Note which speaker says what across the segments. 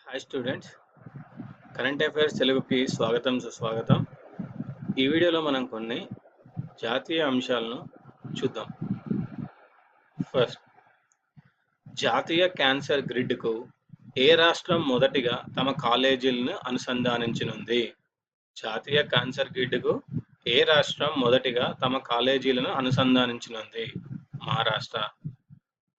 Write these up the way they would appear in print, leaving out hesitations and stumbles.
Speaker 1: Hi students, current affairs తెలుగుకి స్వాగతం సుస్వాగతం. ఈ వీడియోలో మనం కొన్ని జాతీయ అంశాలను చూద్దాం. ఫస్ట్, జాతీయ క్యాన్సర్ గ్రిడ్కు ఏ రాష్ట్రం మొదటిగా తమ కాలేజీలను అనుసంధానించనుంది? జాతీయ క్యాన్సర్ గ్రిడ్కు ఏ రాష్ట్రం మొదటిగా తమ కాలేజీలను అనుసంధానించనుంది? మహారాష్ట్ర.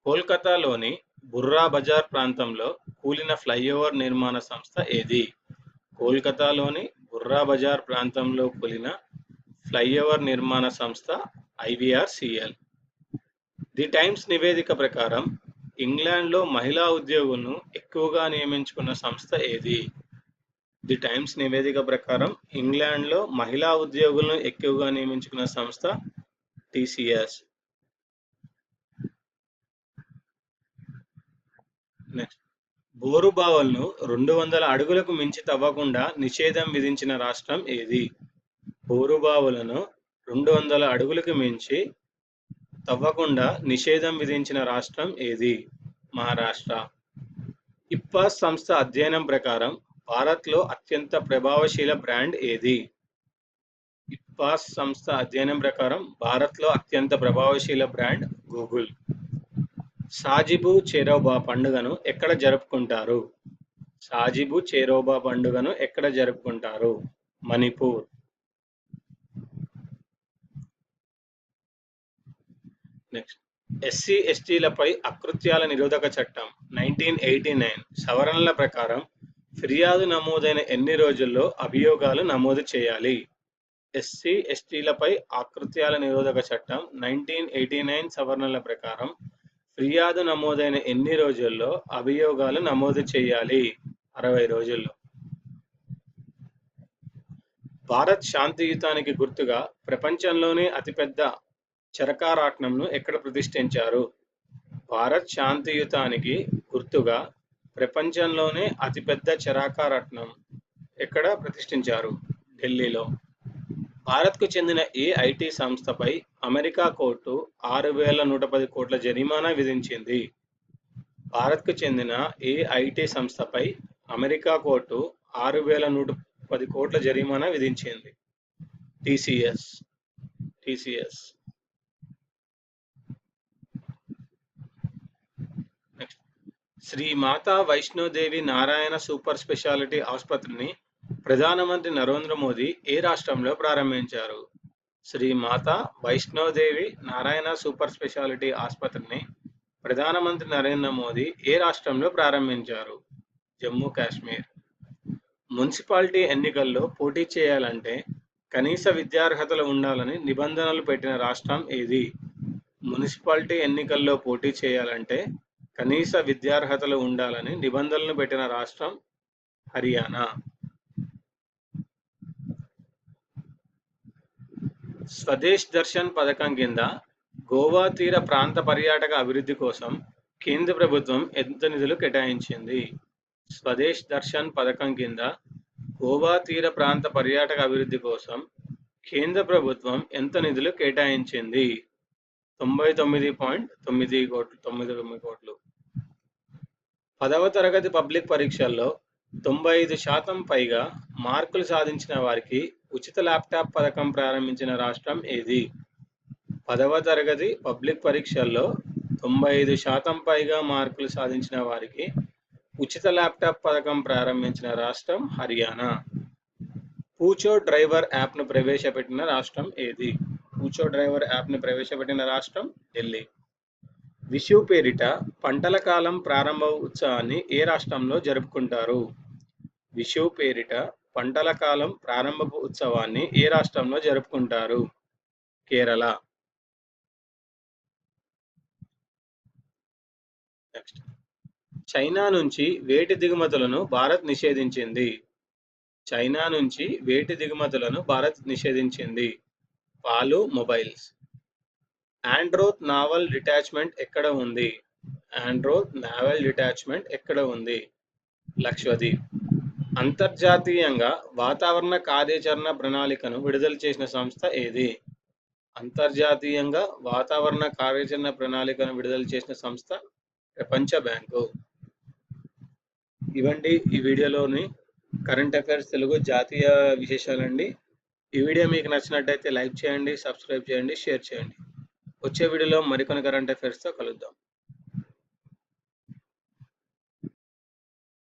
Speaker 1: కోల్కతాలోని బుర్రా బజార్ ప్రాంతంలో కూలిన ఫ్లైఓవర్ నిర్మాణ సంస్థ ఏది? కోల్కతాలోని బుర్రా బజార్ ప్రాంతంలో కూలిన ఫ్లైఓవర్ నిర్మాణ సంస్థ ఐవీఆర్సీఎల్. ది టైమ్స్ నివేదిక ప్రకారం ఇంగ్లాండ్లో మహిళా ఉద్యోగులను ఎక్కువగా నియమించుకున్న సంస్థ ఏది? ది టైమ్స్ నివేదిక ప్రకారం ఇంగ్లాండ్లో మహిళా ఉద్యోగులను ఎక్కువగా నియమించుకున్న సంస్థ టీసీఎస్. నెక్స్ట్, బోరుబావులను 200 అడుగులకు మించి తవ్వకుండా నిషేధం విధించిన రాష్ట్రం ఏది? బోరుబావులను 200 అడుగులకు మించి తవ్వకుండా నిషేధం విధించిన రాష్ట్రం ఏది? మహారాష్ట్ర. ఇప్పాస్ సంస్థ అధ్యయనం ప్రకారం భారత్లో అత్యంత ప్రభావశీల బ్రాండ్ ఏది? ఇప్పాస్ సంస్థ అధ్యయనం ప్రకారం భారత్లో అత్యంత ప్రభావశీల బ్రాండ్ గూగుల్. సాజిబు చెరోబా పండుగను ఎక్కడ జరుపుకుంటారు? సాజిబు చెరోబా పండుగను ఎక్కడ జరుపుకుంటారు? మణిపూర్. నెక్స్ట్, ఎస్సీ ఎస్టీలపై అకృత్యాల నిరోధక చట్టం 1989 సవరణల ప్రకారం ఫిర్యాదు నమోదైన ఎన్ని రోజుల్లో అభియోగాలు నమోదు చేయాలి? ఎస్సీ ఎస్టీలపై అకృత్యాల నిరోధక చట్టం 1989 సవరణల ప్రకారం ఫిర్యాదు నమోదైన ఎన్ని రోజుల్లో అభియోగాలు నమోదు చేయాలి? 60 రోజుల్లో. భారత్ శాంతియుతానికి గుర్తుగా ప్రపంచంలోనే అతిపెద్ద చరకారాట్నంను ఎక్కడ ప్రతిష్ఠించారు? భారత్ శాంతియుతానికి గుర్తుగా ప్రపంచంలోనే అతిపెద్ద చరకారత్నం ఎక్కడ ప్రతిష్ఠించారు? ఢిల్లీలో. భారత్కు చెందిన ఏ ఐటీ సంస్థపై అమెరికా కోర్టు 6,110 కోట్ల జరిమానా విధించింది? భారత్కు చెందిన ఏ ఐటీ సంస్థపై అమెరికా కోర్టు 6,110 కోట్ల జరిమానా విధించింది? టీసీఎస్. నెక్స్ట్, శ్రీ మాతా వైష్ణోదేవి నారాయణ సూపర్ స్పెషాలిటీ ఆసుపత్రిని ప్రధానమంత్రి నరేంద్ర మోదీ ఏ రాష్ట్రంలో ప్రారంభించారు? శ్రీ మాతా వైష్ణోదేవి నారాయణ సూపర్ స్పెషాలిటీ ఆసుపత్రిని ప్రధానమంత్రి నరేంద్ర మోదీ ఏ రాష్ట్రంలో ప్రారంభించారు? జమ్మూ కాశ్మీర్. మున్సిపాలిటీ ఎన్నికల్లో పోటీ చేయాలంటే కనీస విద్యార్హతలు ఉండాలని నిబంధనలు పెట్టిన రాష్ట్రం ఏది? మున్సిపాలిటీ ఎన్నికల్లో పోటీ చేయాలంటే కనీస విద్యార్హతలు ఉండాలని నిబంధనలు పెట్టిన రాష్ట్రం హర్యానా. స్వదేశ్ దర్శన్ పథకం కింద గోవా తీర ప్రాంత పర్యాటక అభివృద్ధి కోసం కేంద్ర ప్రభుత్వం ఎంత నిధులు కేటాయించింది? స్వదేశ్ దర్శన్ పథకం కింద గోవా తీర ప్రాంత పర్యాటక అభివృద్ధి కోసం కేంద్ర ప్రభుత్వం ఎంత నిధులు కేటాయించింది? 99.9 కోట్లు. 10వ తరగతి పబ్లిక్ పరీక్షల్లో 95% పైగా మార్కులు సాధించిన వారికి ఉచిత ల్యాప్టాప్ పథకం ప్రారంభించిన రాష్ట్రం ఏది? 10వ తరగతి పబ్లిక్ పరీక్షల్లో 95% పైగా మార్కులు సాధించిన వారికి ఉచిత ల్యాప్టాప్ పథకం ప్రారంభించిన రాష్ట్రం హర్యానా. పూచో డ్రైవర్ యాప్ను ప్రవేశపెట్టిన రాష్ట్రం ఏది? పూచో డ్రైవర్ యాప్ను ప్రవేశపెట్టిన రాష్ట్రం ఢిల్లీ. విషు పేరిట పంటల కాలం ప్రారంభ ఉత్సవాన్ని ఏ రాష్ట్రంలో జరుపుకుంటారు? విషు పేరిట పంటల కాలం ప్రారంభపు ఉత్సవాన్ని ఏ రాష్ట్రంలో జరుపుకుంటారు? కేరళ. నెక్స్ట్, చైనా నుంచి వేటి దిగుమతులను భారత్ నిషేధించింది? చైనా నుంచి వేటి దిగుమతులను భారత్ నిషేధించింది? పాలు, మొబైల్స్. ఆండ్రోత్ నావల్ డిటాచ్మెంట్ ఎక్కడ ఉంది? ఆండ్రోత్ నావల్ డిటాచ్మెంట్ ఎక్కడ ఉంది? లక్షద్వీప్. అంతర్జాతీయంగా వాతావరణ కార్యాచరణ ప్రణాళికను విడుదల చేసిన సంస్థ ఏది? అంతర్జాతీయంగా వాతావరణ కార్యాచరణ ప్రణాళికను విడుదల చేసిన సంస్థ ప్రపంచ బ్యాంకు. ఇవండి ఈ వీడియోలోని కరెంట్ అఫైర్స్ తెలుగు జాతీయ విశేషాలండి. ఈ వీడియో మీకు నచ్చినట్టయితే లైక్ చేయండి, సబ్స్క్రైబ్ చేయండి, షేర్ చేయండి. వచ్చే వీడియోలో మరికొన్ని కరెంట్ అఫైర్స్తో కలుద్దాం.